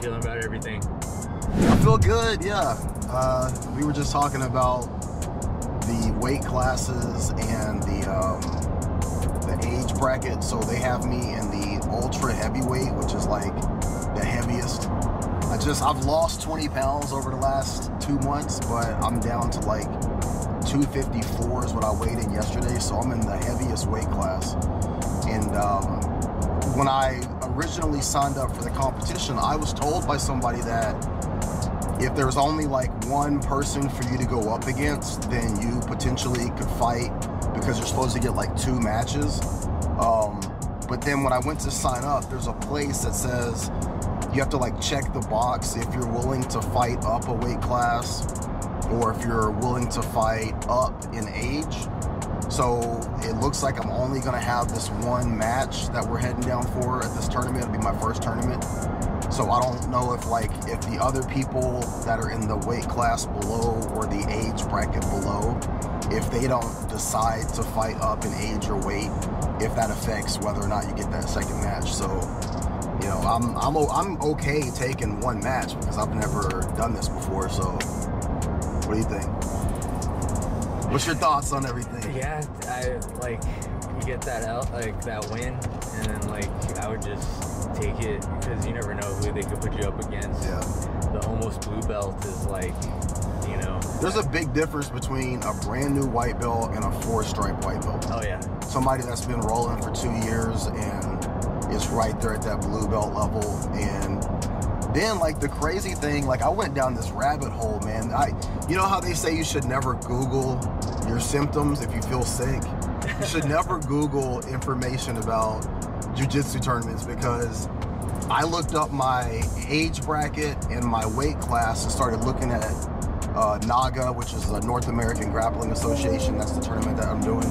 feeling about everything? I feel good, yeah. We were just talking about the weight classes and the age bracket. So they have me in the ultra heavyweight, which is like the heaviest. I've lost 20 pounds over the last 2 months, but I'm down to like 254 is what I weighed in yesterday. So I'm in the heaviest weight class. And when I originally signed up for the competition, I was told by somebody that if there's only like one person for you to go up against, then you potentially could fight, because you're supposed to get like 2 matches. But then when I went to sign up, there's a place that says you have to like check the box if you're willing to fight up a weight class or if you're willing to fight up in age. So it looks like I'm only gonna have this one match that we're heading down for at this tournament. It'll be my first tournament. So I don't know if the other people that are in the weight class below or the age bracket below, if they don't decide to fight up in age or weight, if that affects whether or not you get that second match. So, you know, I'm okay taking one match because I've never done this before. So what do you think? What's your thoughts on everything? Yeah, you get that win, and then I would just take it, because you never know who they could put you up against. Yeah. The almost blue belt is you know. There's a big difference between a brand new white belt and a 4-stripe white belt. Oh yeah. Somebody that's been rolling for 2 years and is right there at that blue belt level. And then the crazy thing, I went down this rabbit hole, man. You know how they say you should never Google your symptoms if you feel sick? You should never Google information about jiu-jitsu tournaments, because I looked up my age bracket and my weight class and started looking at NAGA, which is the North American Grappling Association. That's the tournament that I'm doing.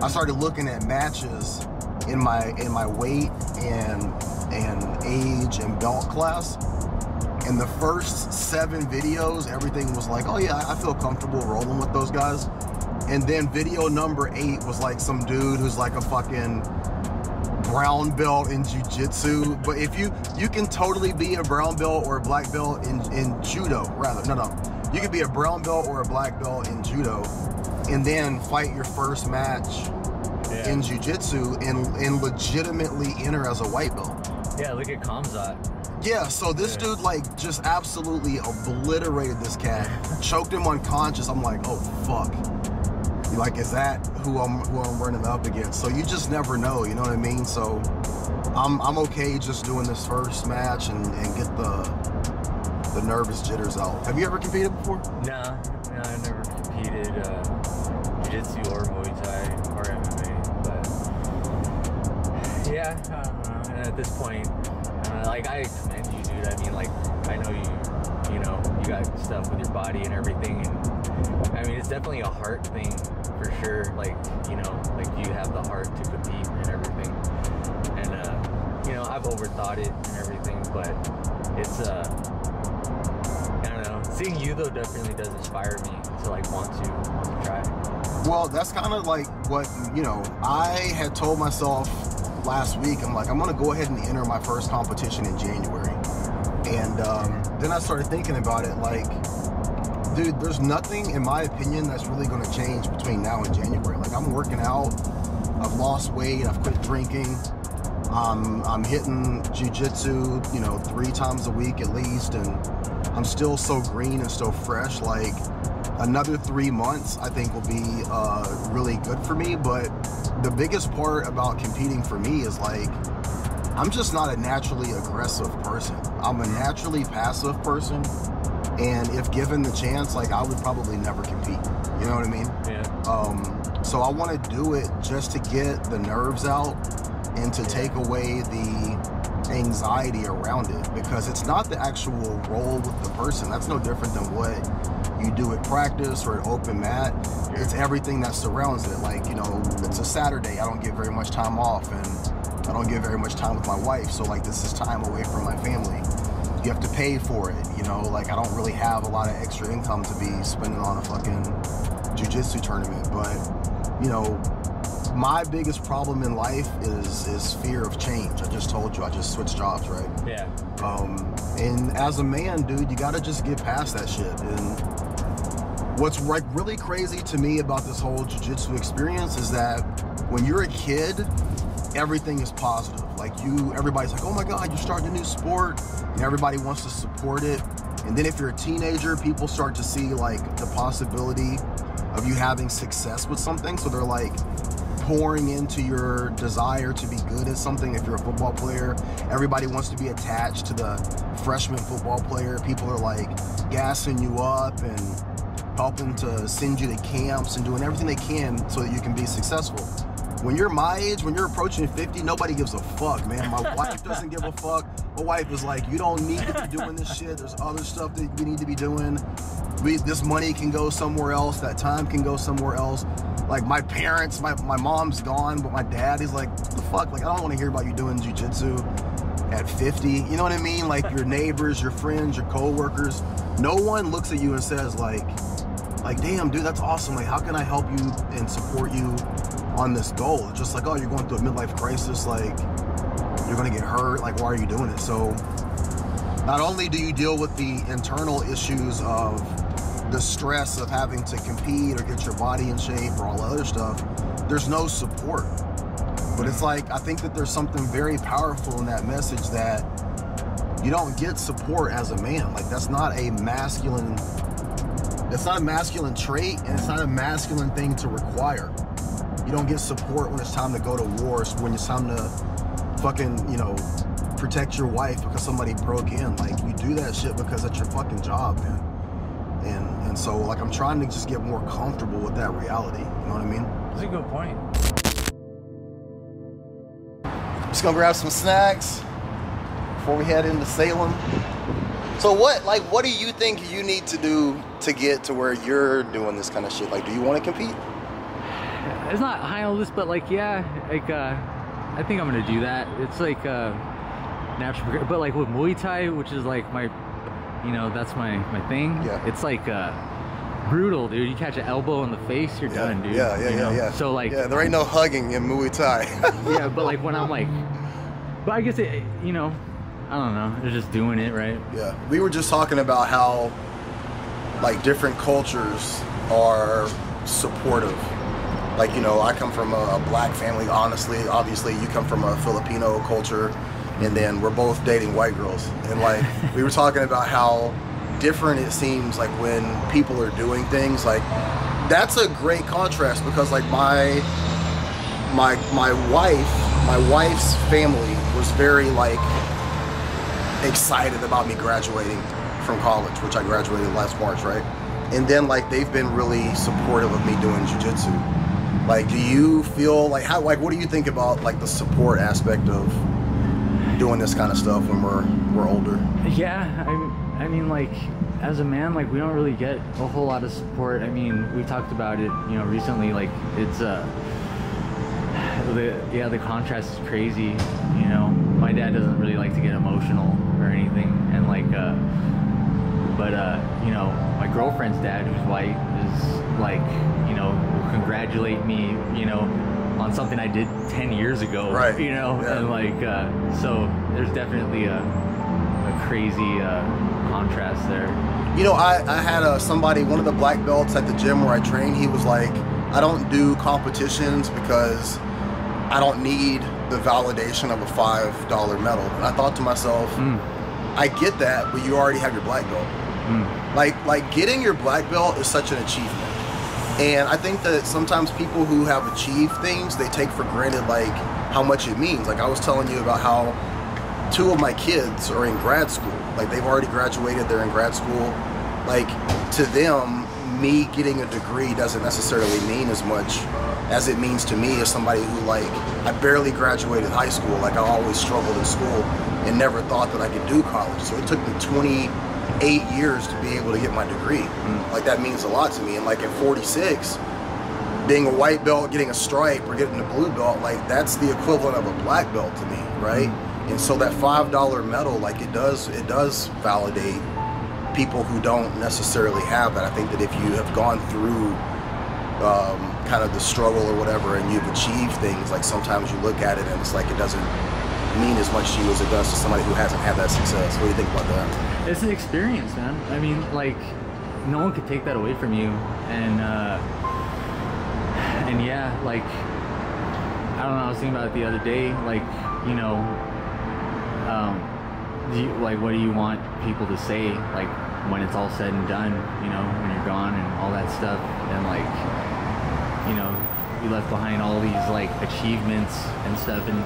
I started looking at matches in my weight and age and belt class. And the first 7 videos, everything was like, oh yeah, I feel comfortable rolling with those guys. And then video number 8 was some dude who's a fucking brown belt in jiu-jitsu. But if you can totally be a brown belt or a black belt in judo, rather. No. You could be a brown belt or a black belt in judo and then fight your first match in jiu-jitsu and legitimately enter as a white belt. Yeah, look at Kamzat. Yeah, so this dude just absolutely obliterated this cat, choked him unconscious. I'm like, oh fuck. Is that who I'm running up against? So you just never know, you know what I mean? So I'm okay just doing this first match and get the nervous jitters out. Have you ever competed before? No, I never competed jiu-jitsu or Muay Thai or MMA, but yeah, and at this point, I commend you, dude. I mean, I know you got stuff with your body and everything, and I mean, it's definitely a heart thing for sure. You have the heart to compete and everything, and I've overthought it and everything, but it's I don't know. Seeing you though definitely does inspire me to want to try. Well, that's kind of what I had told myself last week. I'm gonna go ahead and enter my first competition in January, and then I started thinking about it. Dude, there's nothing in my opinion that's really gonna change between now and January. I'm working out, I've lost weight, I've quit drinking, I'm hitting jiu-jitsu 3 times a week at least, and I'm still so green and so fresh. Another 3 months I think will be really good for me. But the biggest part about competing for me is I'm just not a naturally aggressive person. I'm a naturally passive person, and if given the chance, I would probably never compete. You know what I mean? Yeah. So I want to do it just to get the nerves out and to take away the anxiety around it, because it's not the actual role with the person. That's no different than what you do at practice or an open mat. It's everything that surrounds it. It's a Saturday, I don't get very much time off, and I don't get very much time with my wife, so this is time away from my family. You have to pay for it, I don't really have a lot of extra income to be spending on a fucking jiu-jitsu tournament. But my biggest problem in life is fear of change. I just told you, I just switched jobs, right? Yeah. And as a man, dude, you gotta just get past that shit. And what's like really crazy to me about this whole jiu-jitsu experience is that when you're a kid, everything is positive. Like everybody's like, oh my God, you're starting a new sport, and everybody wants to support it. And then if you're a teenager, people start to see like the possibility of you having success with something. So they're like pouring into your desire to be good at something. If you're a football player, everybody wants to be attached to the freshman football player. People are like gassing you up and helping to send you to camps and doing everything they can so that you can be successful. When you're my age, when you're approaching 50, nobody gives a fuck, man. My wife doesn't give a fuck. My wife is like, you don't need to be doing this shit. There's other stuff that we need to be doing. This money can go somewhere else. That time can go somewhere else. Like my parents, my mom's gone, but my dad is like, what the fuck? Like, I don't want to hear about you doing jiu-jitsu at 50. You know what I mean? Like your neighbors, your friends, your co-workers. No one looks at you and says like, damn, dude, that's awesome. Like, how can I help you and support you on this goal? It's just like, oh, you're going through a midlife crisis. Like, you're going to get hurt. Like, why are you doing it? So not only do you deal with the internal issues of the stress of having to compete or get your body in shape or all the other stuff, there's no support. But it's like, I think that there's something very powerful in that message that you don't get support as a man. Like, that's not a masculine, it's not a masculine trait, and it's not a masculine thing to require. You don't get support when it's time to go to war, when it's time to fucking, you know, protect your wife because somebody broke in. Like, you do that shit because that's your fucking job, man. And so, like, I'm trying to just get more comfortable with that reality. You know what I mean? That's a good point. Just gonna grab some snacks before we head into Salem. So what do you think you need to do to get to where you're doing this kind of shit? Like, do you want to compete? It's not high on the list, but like, yeah, like, I think I'm gonna do that. It's like natural, but like with Muay Thai, which is like my, you know, that's my thing. Yeah. It's like brutal, dude. You catch an elbow in the face, you're done, dude. Yeah. So like, yeah, there ain't no hugging in Muay Thai. Yeah, but like when I'm like, but I guess it, you know, I don't know. They're just doing it, right? Yeah. We were just talking about how like different cultures are supportive. Like, you know, I come from a black family, honestly. Obviously, you come from a Filipino culture, and then we're both dating white girls. And like, we were talking about how different it seems like when people are doing things. Like, that's a great contrast because like my wife's family was very like excited about me graduating from college, which I graduated last March, right? And then like they've been really supportive of me doing jiu-jitsu. Like, do you feel like what do you think about like the support aspect of doing this kind of stuff when we're older? Yeah, I mean like as a man, like we don't really get a whole lot of support. I mean, we talked about it, you know, recently. Like it's the contrast is crazy. You know, my dad doesn't really like to get emotional or anything, and like you know, my girlfriend's dad, who's white, is like, you know, will congratulate me, you know, on something I did 10 years ago, right? You know, yeah. And like so there's definitely a crazy contrast there. You know, I had somebody, one of the black belts at the gym where I train, he was like, I don't do competitions because I don't need the validation of a $5 medal. And I thought to myself, I get that, but you already have your black belt. Like getting your black belt is such an achievement. And I think that sometimes people who have achieved things, they take for granted like how much it means. Like I was telling you about how 2 of my kids are in grad school. Like they've already graduated, they're in grad school. Like to them, me getting a degree doesn't necessarily mean as much as it means to me as somebody who like, I barely graduated high school. Like I always struggled in school and never thought that I could do college. So it took me 28 years to be able to get my degree. Like that means a lot to me. And like at 46, being a white belt, getting a stripe or getting a blue belt, like that's the equivalent of a black belt to me, right? And so that $5 medal, like it does validate people who don't necessarily have that. I think that if you have gone through kind of the struggle or whatever, and you've achieved things, like sometimes you look at it and it's like it doesn't mean as much to you as it does to somebody who hasn't had that success. What do you think about that? It's an experience, man. I mean, like, no one could take that away from you. And yeah, like, I don't know, I was thinking about it the other day, like, you know, what do you want people to say, like, when it's all said and done, you know, when you're gone and all that stuff, and like, you know, you left behind all these like achievements and stuff, and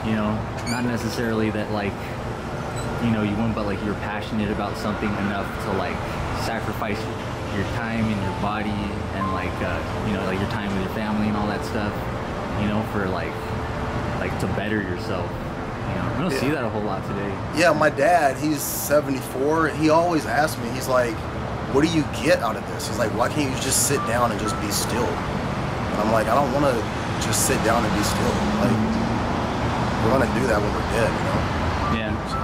you know, not necessarily that like, you know, you wouldn't, but like you're passionate about something enough to like sacrifice your time and your body and like, you know, like your time with your family and all that stuff, you know, for like to better yourself. You know, I don't see that a whole lot today. Yeah, my dad, he's 74. He always asks me, he's like, what do you get out of this? He's like, why can't you just sit down and just be still? And I'm like, I don't want to just sit down and be still. Like, we're going to do that when we're dead, you know? Yeah. So.